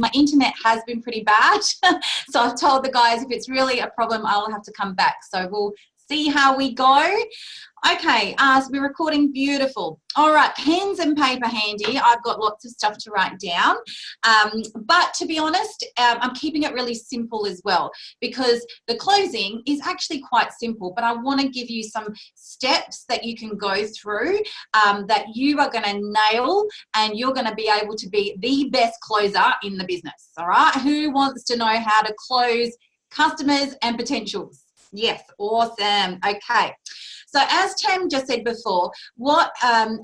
my internet has been pretty bad. So I've told the guys if it's really a problem, I'll have to come back. So we'll see how we go. Okay, so we're recording. Beautiful. All right, pens and paper handy. I've got lots of stuff to write down. But to be honest, I'm keeping it really simple as well, because the closing is actually quite simple, but I want to give you some steps that you can go through that you are going to nail, and you're going to be able to be the best closer in the business. All right, who wants to know how to close customers and potentials? Yes, awesome. Okay. So as Tam just said before,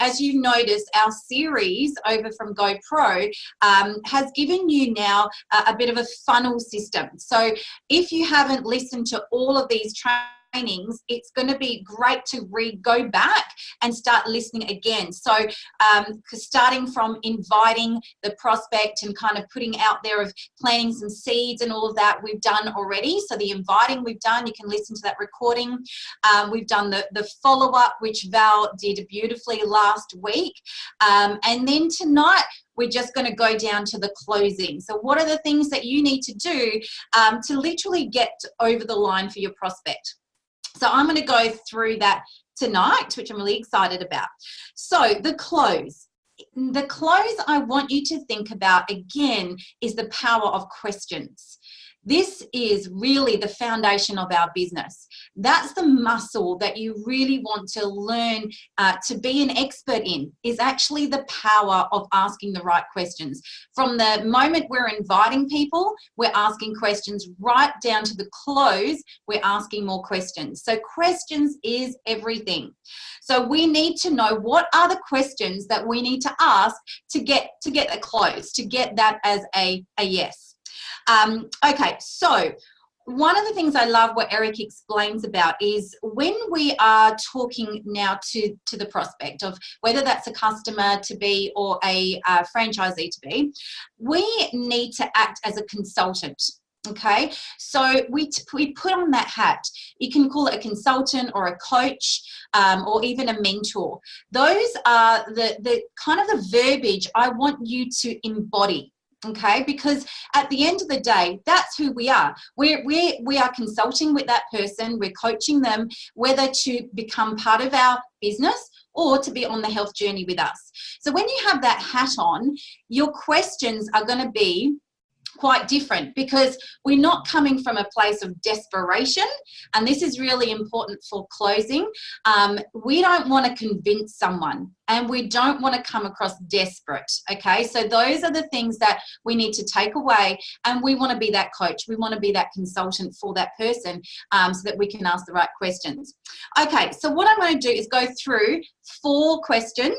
as you've noticed, our series over from GoPro has given you now a bit of a funnel system. So if you haven't listened to all of these trainings, it's going to be great to go back and start listening again. So starting from inviting the prospect and kind of putting out there of planting some seeds and all of that we've done already. So the inviting we've done, you can listen to that recording. We've done the follow-up, which Val did beautifully last week. And then tonight, we're just going to go down to the closing. So what are the things that you need to do to literally get over the line for your prospect? So I'm going to go through that tonight, which I'm really excited about. So the close. The close I want you to think about again is the power of questions. This is really the foundation of our business. That's the muscle that you really want to learn to be an expert in, is actually the power of asking the right questions. From the moment we're inviting people, we're asking questions, right down to the close, we're asking more questions. So questions is everything. So we need to know what are the questions that we need to ask to get a close, to get that as a yes. Okay, so one of the things I love what Eric explains about is when we are talking now to the prospect of whether that's a customer to be or a franchisee to be, we need to act as a consultant. Okay, so we put on that hat. You can call it a consultant or a coach or even a mentor. Those are the kind of the verbiage I want you to embody. Okay, because at the end of the day, that's who we are. We are consulting with that person. We're coaching them whether to become part of our business or to be on the health journey with us. So when you have that hat on, your questions are going to be quite different, because we're not coming from a place of desperation, and this is really important for closing. We don't want to convince someone, and we don't want to come across desperate. Okay, so those are the things that we need to take away, and we want to be that coach. We want to be that consultant for that person so that we can ask the right questions. Okay, so what I'm going to do is go through 4 questions,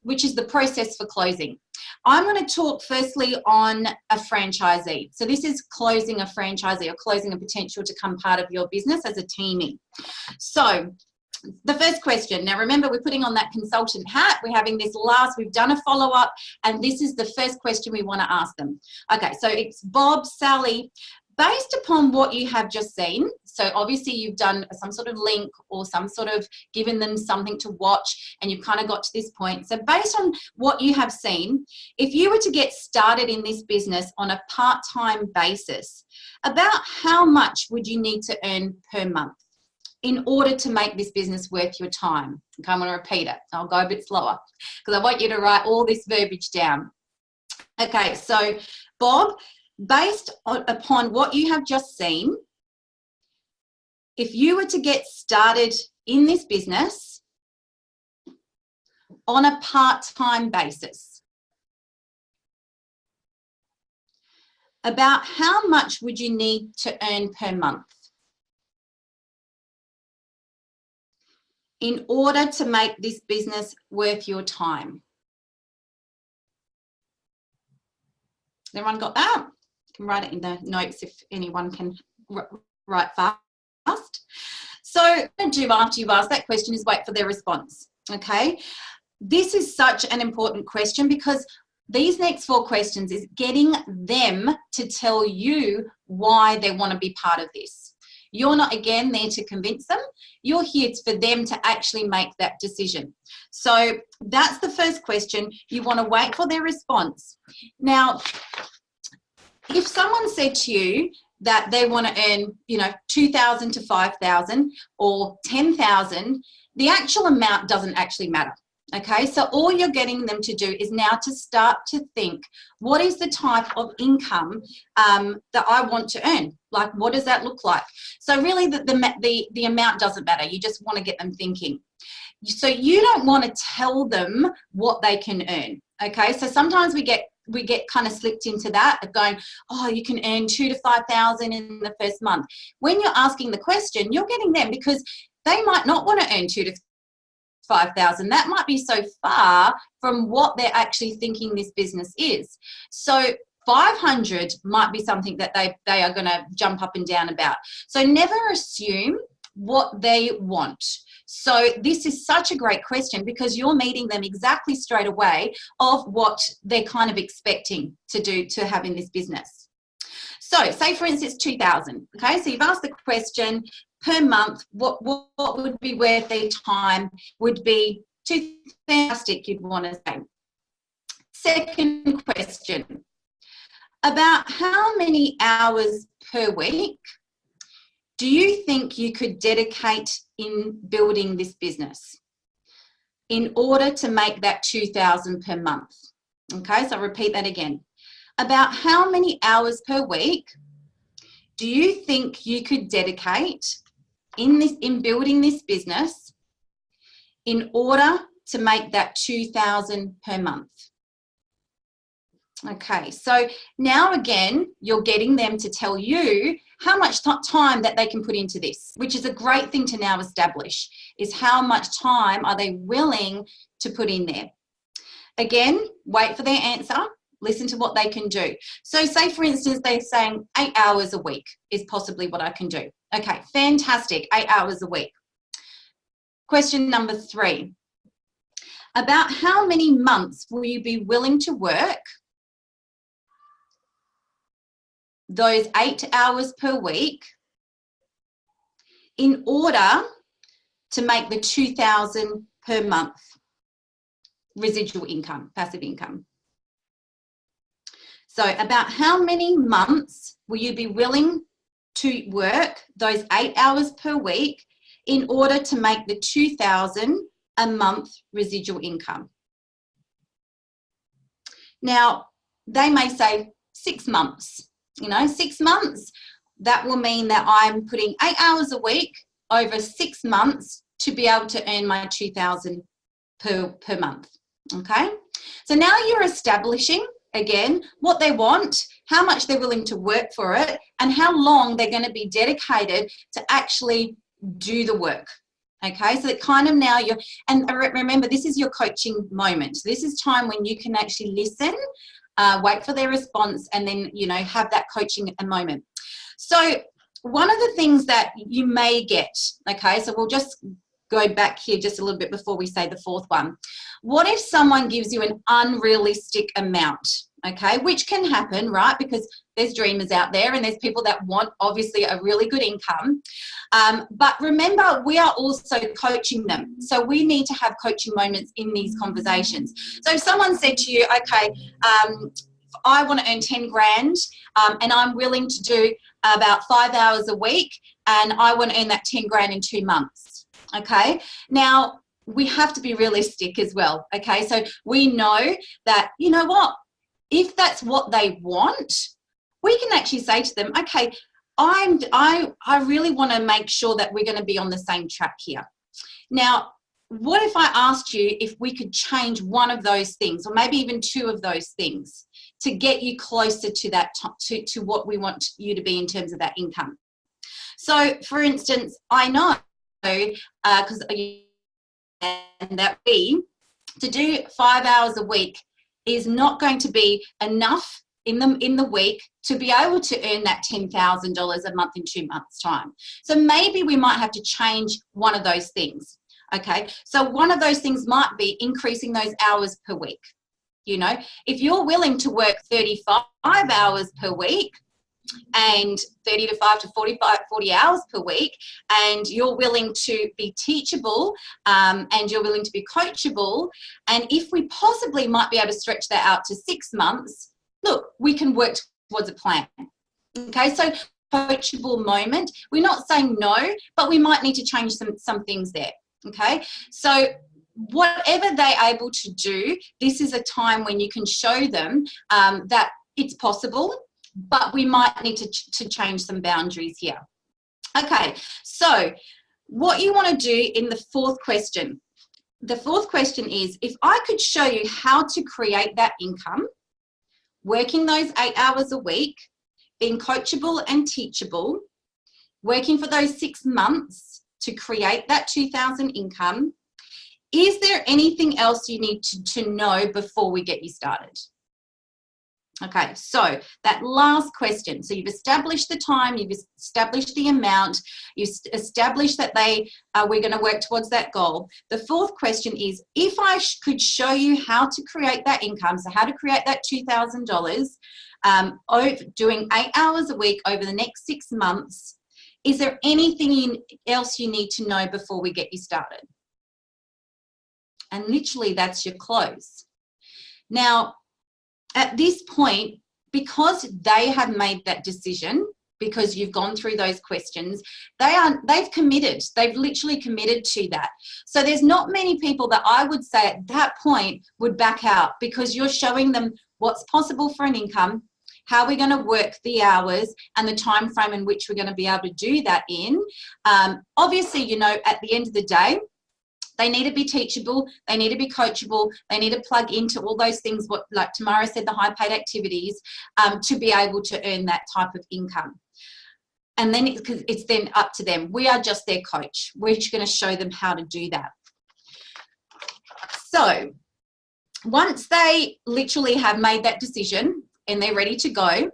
which is the process for closing. I'm going to talk firstly on a franchisee. So this is closing a franchisee or closing a potential to come part of your business as a teamie. So the first question, now remember we're putting on that consultant hat, we're having this we've done a follow-up, and this is the first question we want to ask them. Okay, so it's Bob, Sally, based upon what you have just seen, so obviously you've done some sort of link or some sort of given them something to watch, and you've kind of got to this point. So based on what you have seen, if you were to get started in this business on a part-time basis, about how much would you need to earn per month in order to make this business worth your time? Okay, I'm going to repeat it. I'll go a bit slower because I want you to write all this verbiage down. Okay, so Bob, based upon what you have just seen, if you were to get started in this business on a part-time basis, about how much would you need to earn per month in order to make this business worth your time? Everyone got that? You can write it in the notes if anyone can write fast. So what I'm going to do after you've asked that question is wait for their response. Okay, this is such an important question, because these next 4 questions is getting them to tell you why they want to be part of this. You're not, again, there to convince them. You're here for them to actually make that decision. So that's the first question. You want to wait for their response. Now, if someone said to you that they want to earn, you know, 2,000 to 5,000 or 10,000, the actual amount doesn't actually matter. Okay, so all you're getting them to do is now to start to think, what is the type of income that I want to earn? Like, what does that look like? So really the amount doesn't matter. You just want to get them thinking. So you don't want to tell them what they can earn. Okay, so sometimes we get kind of slipped into that of going, oh, you can earn 2,000 to 5,000 in the first month. When you're asking the question, you're getting them because they might not want to earn 2,000 to 5,000. That might be so far from what they're actually thinking this business is. So 500 might be something that they are going to jump up and down about. So never assume what they want. So this is such a great question because you're meeting them exactly straight away of what they're kind of expecting to do to have in this business. So say for instance 2,000. Okay, so you've asked the question, per month, what would be worth their time would be too fantastic, you'd want to say. Second question, about how many hours per week do you think you could dedicate in building this business in order to make that 2,000 per month? Okay, so I'll repeat that again. About how many hours per week do you think you could dedicate in building this business in order to make that 2,000 per month? Okay, so now again, you're getting them to tell you how much time that they can put into this, which is a great thing to now establish, is how much time are they willing to put in there. Again, wait for their answer. Listen to what they can do. So say, for instance, they're saying 8 hours a week is possibly what I can do. Okay, fantastic, 8 hours a week. Question number 3. About how many months will you be willing to work those 8 hours per week in order to make the 2,000 per month residual income, passive income? So about how many months will you be willing to work those 8 hours per week in order to make the 2,000 a month residual income? Now, they may say 6 months. You know, 6 months, that will mean that I'm putting 8 hours a week over 6 months to be able to earn my 2,000 per month. Okay, so now you're establishing again what they want, how much they're willing to work for it, and how long they're going to be dedicated to actually do the work. Okay, so that kind of now you're, and remember, this is your coaching moment. This is time when you can actually listen, wait for their response, and then, you know, have that coaching moment. So one of the things that you may get, okay, so we'll just go back here just a little bit before we say the fourth one. What if someone gives you an unrealistic amount? Okay, which can happen, right? Because there's dreamers out there and there's people that want obviously a really good income. But remember, we are also coaching them. So we need to have coaching moments in these conversations. So if someone said to you, okay, I want to earn 10 grand and I'm willing to do about 5 hours a week and I want to earn that 10 grand in 2 months. Okay, now we have to be realistic as well. Okay, so we know that, you know what, if that's what they want, we can actually say to them, okay, I really want to make sure that we're going to be on the same track here. Now, what if I asked you if we could change one of those things, or maybe even 2 of those things, to get you closer to that, to what we want you to be in terms of that income? So, for instance, I know because that to do 5 hours a week is not going to be enough in the week to be able to earn that $10,000 a month in 2 months' time. So maybe we might have to change one of those things. Okay, so one of those things might be increasing those hours per week. You know, if you're willing to work 35 hours per week, and 35 to 40 hours per week, and you're willing to be teachable, and you're willing to be coachable, and if we possibly might be able to stretch that out to 6 months, look, we can work towards a plan. Okay, so coachable moment. We're not saying no, but we might need to change some things there. Okay, so whatever they're able to do, this is a time when you can show them that it's possible, but we might need to change some boundaries here. Okay, so what you want to do in the fourth question. The fourth question is, if I could show you how to create that income, working those 8 hours a week, being coachable and teachable, working for those 6 months to create that 2,000 income, is there anything else you need to know before we get you started? Okay, so that last question. So you've established the time, you've established the amount, you've established that we're going to work towards that goal. The fourth question is, if I could show you how to create that income, so how to create that $2,000, doing 8 hours a week over the next 6 months, is there anything else you need to know before we get you started? And literally that's your close. Now, at this point, because they have made that decision, because you've gone through those questions, they've committed. They've literally committed to that. So there's not many people that I would say at that point would back out, because you're showing them what's possible for an income, how we're going to work the hours, and the time frame in which we're going to be able to do that in. Obviously, you know, at the end of the day, they need to be teachable, they need to be coachable, they need to plug into all those things, what, like Tamara said, the high paid activities, to be able to earn that type of income. And then it's then up to them. We are just their coach. We're just going to show them how to do that. So once they literally have made that decision and they're ready to go,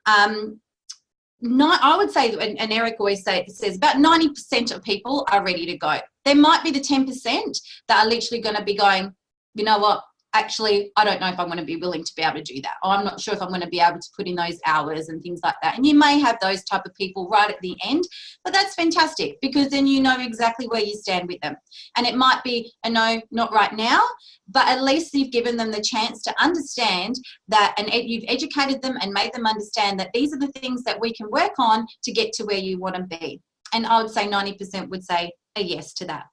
I would say, and Eric always says about 90% of people are ready to go. There might be the 10% that are literally going to be going, you know what, actually, I don't know if I'm going to be willing to be able to do that. Or I'm not sure if I'm going to be able to put in those hours and things like that. And you may have those type of people right at the end, but that's fantastic, because then you know exactly where you stand with them. And it might be a no, not right now, but at least you've given them the chance to understand that, and you've educated them and made them understand that these are the things that we can work on to get to where you want to be. And I would say 90% would say a yes to that.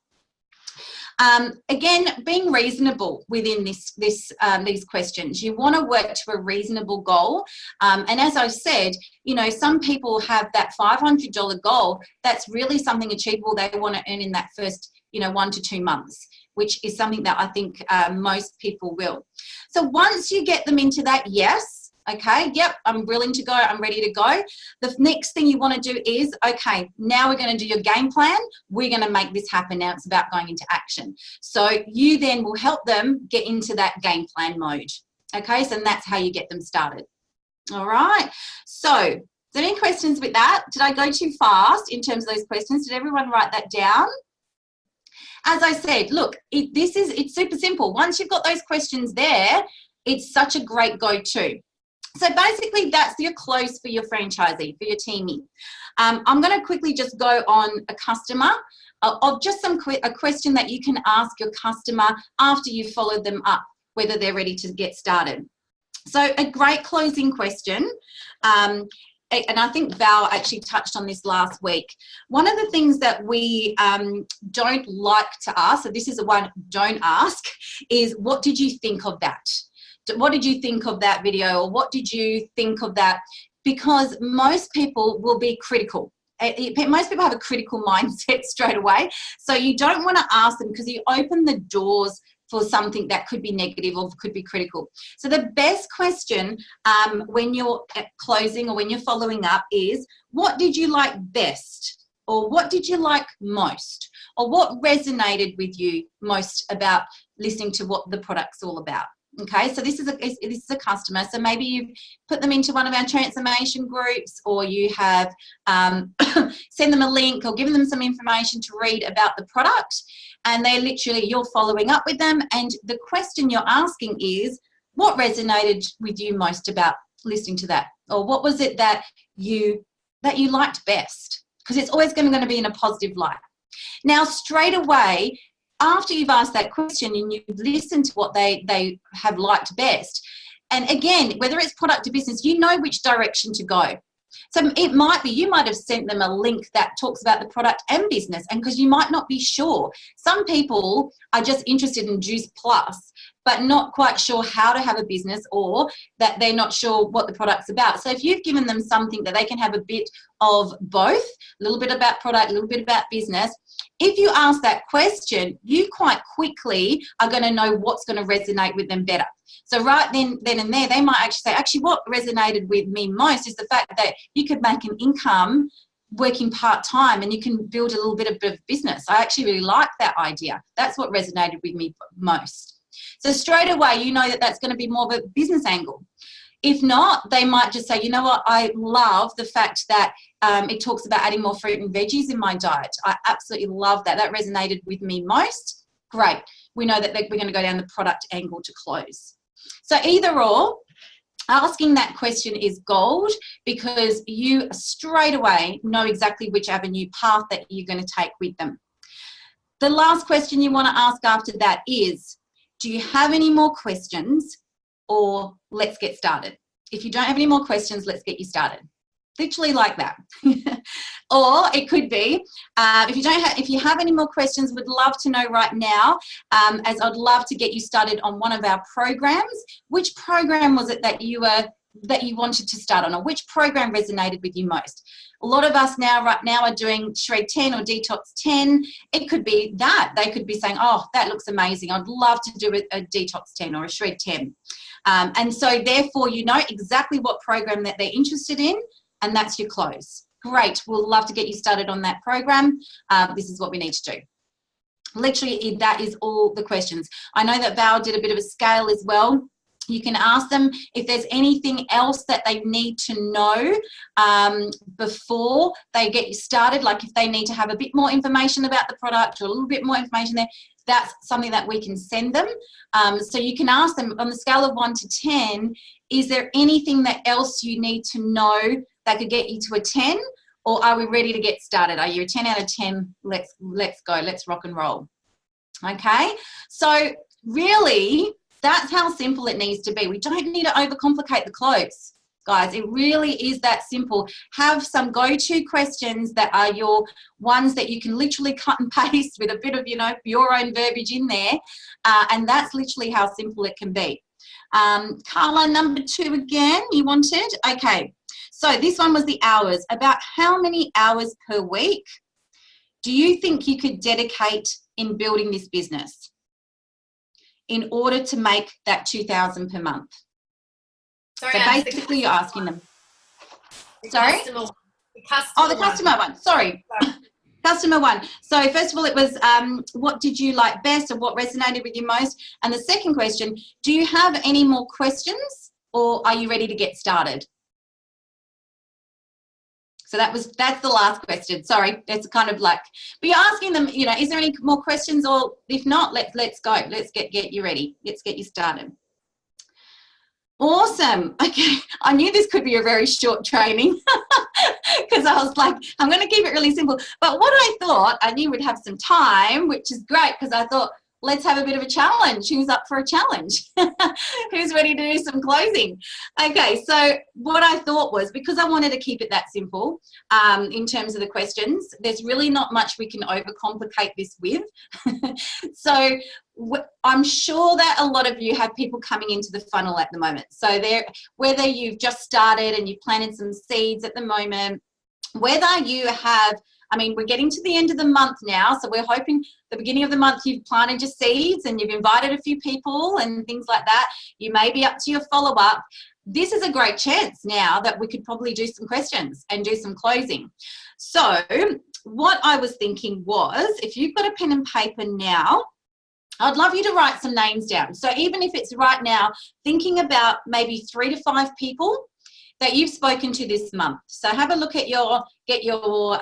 Again, being reasonable within these questions. You want to work to a reasonable goal. And as I said, you know, some people have that $500 goal. That's really something achievable they want to earn in that first, 1 to 2 months, which is something that I think most people will. So once you get them into that yes, okay, yep, I'm willing to go, I'm ready to go. The next thing you want to do is, okay, now we're going to do your game plan. We're going to make this happen. Now it's about going into action. So you then will help them get into that game plan mode. Okay, so that's how you get them started. All right, so is there any questions with that? Did I go too fast in terms of those questions? Did everyone write that down? As I said, look, it's super simple. Once you've got those questions there, it's such a great go-to. So basically, that's your close for your franchisee, for your teamie. I'm going to quickly just go on a customer of just a question that you can ask your customer after you've followed them up, whether they're ready to get started. So a great closing question. And I think Val actually touched on this last week. One of the things that we don't like to ask, so this is the one don't ask, is what did you think of that? What did you think of that video? Or what did you think of that? Because most people will be critical. Most people have a critical mindset straight away. So you don't want to ask them, because you open the doors for something that could be negative or could be critical. So the best question when you're closing or when you're following up is, what did you like best? Or what did you like most? Or what resonated with you most about listening to what the product's all about? Okay, so this is a customer. So maybe you've put them into one of our transformation groups, or you have send them a link or given them some information to read about the product, and you're following up with them. And the question you're asking is, what resonated with you most about listening to that? Or what was it that you liked best? Because it's always going to be in a positive light. Now, straight away, after you've asked that question and you've listened to what they have liked best, and again, whether it's product or business, you know which direction to go. So it might be, you might have sent them a link that talks about the product and business, and because you might not be sure. Some people are just interested in Juice Plus, but not quite sure how to have a business, or that they're not sure what the product's about. So if you've given them something that they can have a bit of both, a little bit about product, a little bit about business, if you ask that question, you quite quickly are going to know what's going to resonate with them better. So right then and there, they might actually say, actually, what resonated with me most is the fact that you could make an income working part-time and you can build a little bit of business. I actually really like that idea. That's what resonated with me most. So straight away, you know that that's going to be more of a business angle. If not, they might just say, you know what, I love the fact that it talks about adding more fruit and veggies in my diet. I absolutely love that. That resonated with me most. Great. We know that we're going to go down the product angle to close. So either or, asking that question is gold, because you straight away know exactly which avenue path that you're going to take with them. The last question you want to ask after that is, do you have any more questions, or let's get started? If you don't have any more questions, let's get you started. Literally like that. Or it could be, if you have any more questions, would love to know right now, as I'd love to get you started on one of our programs. Which program was it that you wanted to start on, or which program resonated with you most? A lot of us right now are doing Shred 10 or Detox 10. It could be that. They could be saying, oh, that looks amazing. I'd love to do a Detox 10 or a Shred 10. And so therefore, you know exactly what program that they're interested in, and that's your close. Great. We'll love to get you started on that program. This is what we need to do. Literally, that is all the questions. I know that Val did a bit of a scale as well. You can ask them if there's anything else that they need to know before they get you started, like if they need to have a bit more information about the product or a little bit more information there, that's something that we can send them. So you can ask them on the scale of 1 to 10, is there anything that else you need to know that could get you to a 10? Or are we ready to get started? Are you a 10 out of 10? Let's go. Let's rock and roll. Okay. So really, that's how simple it needs to be. We don't need to overcomplicate the close, guys. It really is that simple. Have some go-to questions that are your ones that you can literally cut and paste with a bit of, your own verbiage in there. And that's literally how simple it can be. Carla, number 2 again, you wanted? Okay. So this one was the hours. About how many hours per week do you think you could dedicate in building this business in order to make that $2,000 per month? Sorry, so basically you're asking them. Sorry? The customer one. Sorry. Customer one. So first of all, it was what did you like best, or what resonated with you most? And the second question, do you have any more questions, or are you ready to get started? So that's the last question. Sorry, it's kind of like, but you're asking them, is there any more questions, or if not, let's go. Let's get you ready. Let's get you started. Awesome. Okay, I knew this could be a very short training because I was like, I'm going to keep it really simple. But what I thought, I knew we'd have some time, which is great, because I thought, let's have a bit of a challenge. Who's up for a challenge? Who's ready to do some closing? Okay, so what I thought was, because I wanted to keep it that simple in terms of the questions, there's really not much we can overcomplicate this with. So I'm sure that a lot of you have people coming into the funnel at the moment. So whether you've just started and you've planted some seeds at the moment, whether you have, we're getting to the end of the month now, so we're hoping the beginning of the month you've planted your seeds and you've invited a few people and things like that. You may be up to your follow-up. This is a great chance now that we could probably do some questions and do some closing. So what I was thinking was, if you've got a pen and paper now, I'd love you to write some names down. So even if it's right now, thinking about maybe 3 to 5 people that you've spoken to this month. So have a look at get your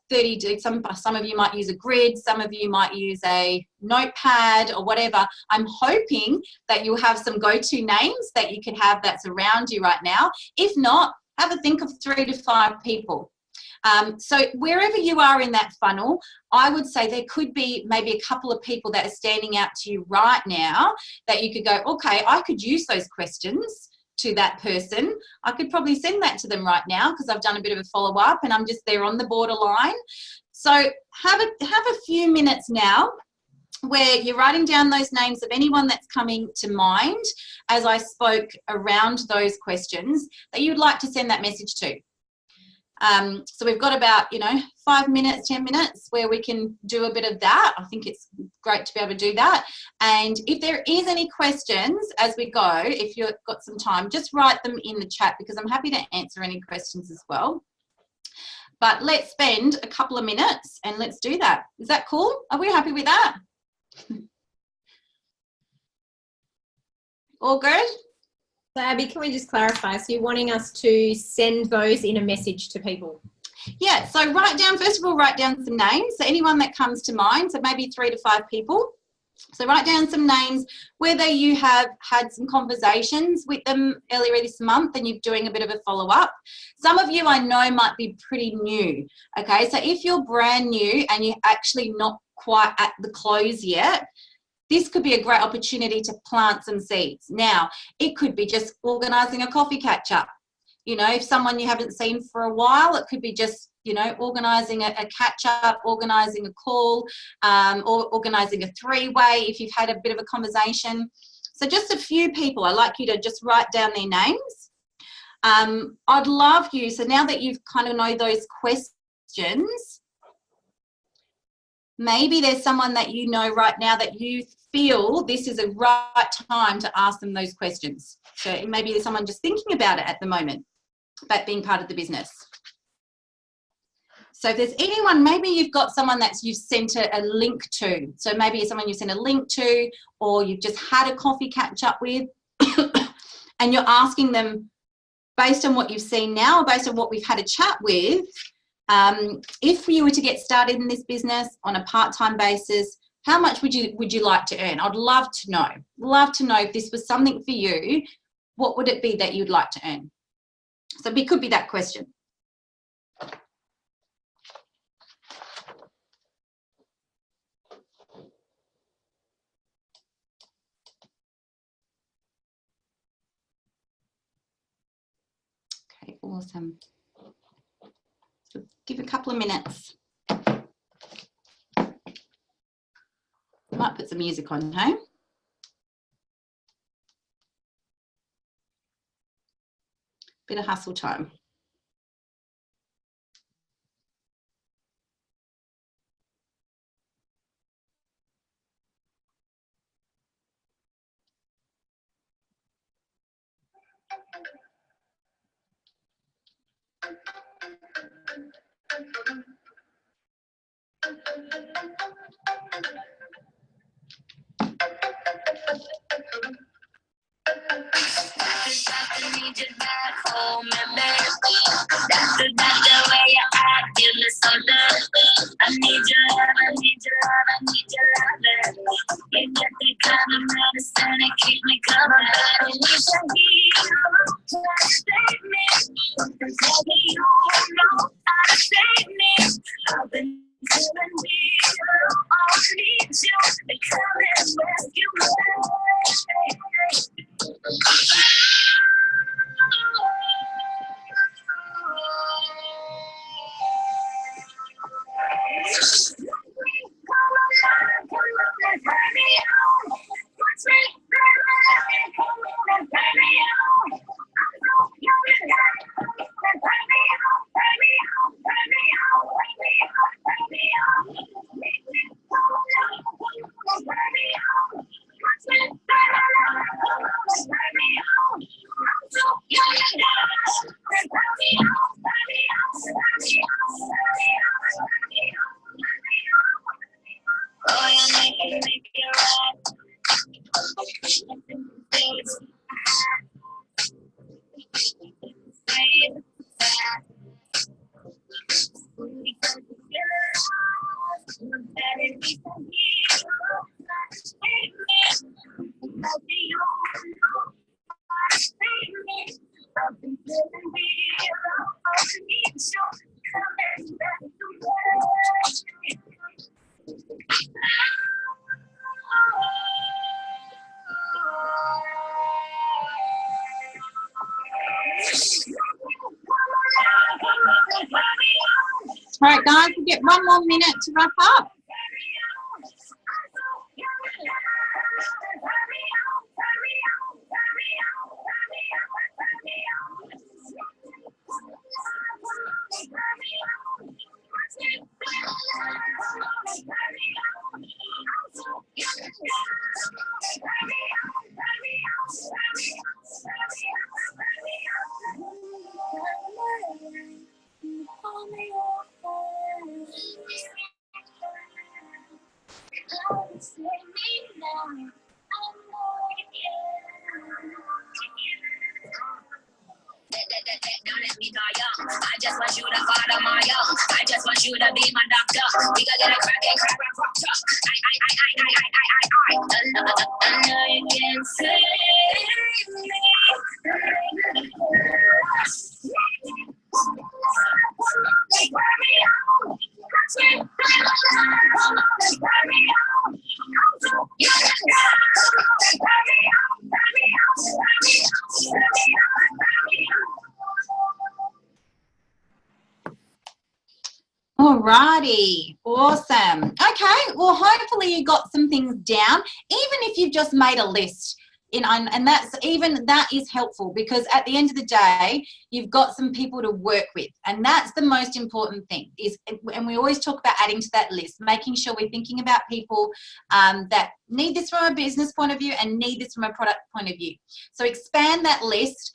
30, some of you might use a grid, some of you might use a notepad or whatever. I'm hoping that you'll have some go-to names that you can have that's around you right now. If not, have a think of 3 to 5 people. So wherever you are in that funnel, I would say there could be maybe a couple of people that are standing out to you right now that you could go, okay, I could use those questions to that person. I could probably send that to them right now because I've done a bit of a follow-up and I'm just there on the borderline. So have a few minutes now where you're writing down those names of anyone that's coming to mind as I spoke around those questions that you'd like to send that message to. So we've got about, 5 minutes, 10 minutes where we can do a bit of that. I think it's great to be able to do that. And if there is any questions as we go, if you've got some time, just write them in the chat because I'm happy to answer any questions as well. But let's spend a couple of minutes and let's do that. Is that cool? Are we happy with that? All good? So Abby, can we just clarify? So you're wanting us to send those in a message to people? Yeah, so first of all, write down some names. So anyone that comes to mind, so maybe 3 to 5 people. So write down some names, whether you have had some conversations with them earlier this month and you're doing a bit of a follow-up. Some of you I know might be pretty new, okay? So if you're brand new and you're actually not quite at the close yet, this could be a great opportunity to plant some seeds. Now, it could be just organising a coffee catch-up. If someone you haven't seen for a while, it could be just, organising a catch-up, organising a call, or organising a 3-way if you've had a bit of a conversation. So just a few people, I'd like you to just write down their names. I'd love you, so now that you've kind of know those questions, maybe there's someone that you know right now that you feel this is a right time to ask them those questions. So maybe there's someone just thinking about it at the moment, about being part of the business. So if there's anyone, maybe you've got someone that you've sent a link to. So maybe it's someone you've sent a link to, or you've just had a coffee catch up with, and you're asking them based on what you've seen now, or based on what we've had a chat with, if you were to get started in this business on a part-time basis, how much would you like to earn? I'd love to know. Love to know if this was something for you, what would it be that you'd like to earn? So it could be that question. Okay, awesome. So give a couple of minutes. Might put some music on, hey? Bit of hustle time. All right, guys, we'll get one more minute to wrap up. Don't let me die young. I just want you to follow my young. I just want you to be my doctor. We gonna get a crackin' crack rock truck. I know you can save me. Alrighty, awesome. Okay, well, hopefully you got some things down, even if you've just made a list. And that is helpful, because at the end of the day, you've got some people to work with, and that's the most important thing. And we always talk about adding to that list, making sure we're thinking about people that need this from a business point of view and need this from a product point of view. So expand that list.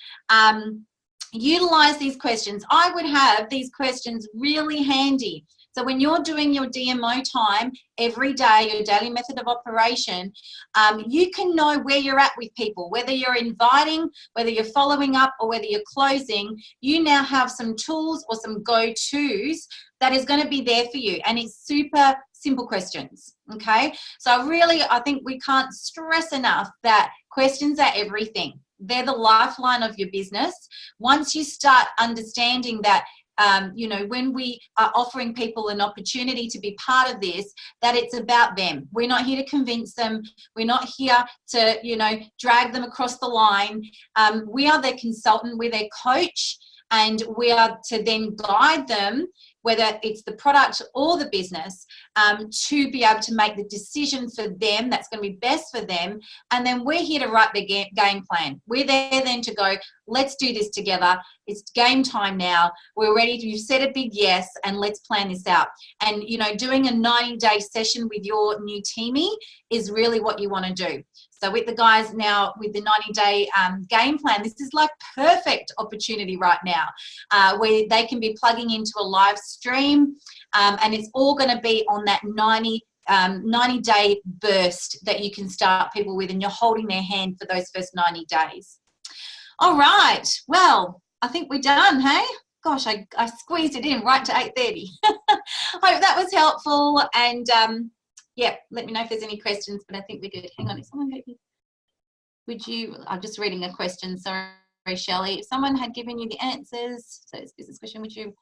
Utilize these questions. I would have these questions really handy. So when you're doing your DMO time every day, your daily method of operation, you can know where you're at with people, whether you're inviting, whether you're following up, or whether you're closing. You now have some tools or some go-tos that is going to be there for you. And it's super simple questions, okay? So I think we can't stress enough that questions are everything. They're the lifeline of your business. Once you start understanding that, when we are offering people an opportunity to be part of this, that it's about them. We're not here to convince them. We're not here to, drag them across the line. We are their consultant. We're their coach, and we are to then guide them, whether it's the product or the business, to be able to make the decision for them that's going to be best for them. And then we're here to write the game plan. We're there then to go, let's do this together. It's game time now. We're ready to, you've said a big yes, and let's plan this out. And, doing a 90-day session with your new teamie is really what you want to do. So with the guys now, with the 90-day game plan, this is like perfect opportunity right now, where they can be plugging into a live stream, and it's all going to be on that 90-day burst that you can start people with, and you're holding their hand for those first 90 days. All right, well, I think we're done, hey? Gosh, I squeezed it in right to 8:30. Hope that was helpful, and yeah, let me know if there's any questions, but I think we're good. Hang on, is someone maybe, I'm just reading a question, sorry, Shelley. If someone had given you the answers, so it's business question, would you?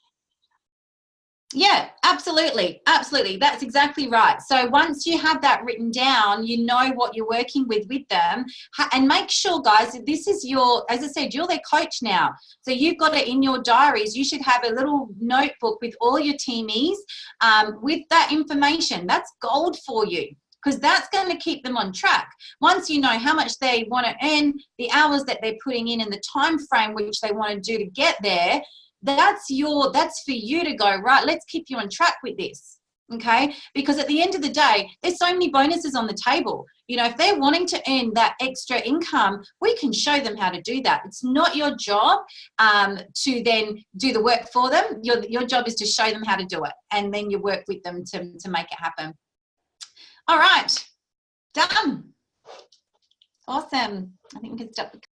Yeah, absolutely. Absolutely. That's exactly right. So once you have that written down, you know what you're working with them. And make sure, guys, that this is as I said, you're their coach now. So you've got it in your diaries. You should have a little notebook with all your teamies with that information. That's gold for you, because that's going to keep them on track. Once you know how much they want to earn, the hours that they're putting in, and the time frame which they want to do to get there, that's for you to go, right, let's keep you on track with this, okay? Because at the end of the day, there's so many bonuses on the table. If they're wanting to earn that extra income, we can show them how to do that. It's not your job to then do the work for them. Your job is to show them how to do it, and then you work with them to make it happen. All right, done. Awesome. I think we can stop the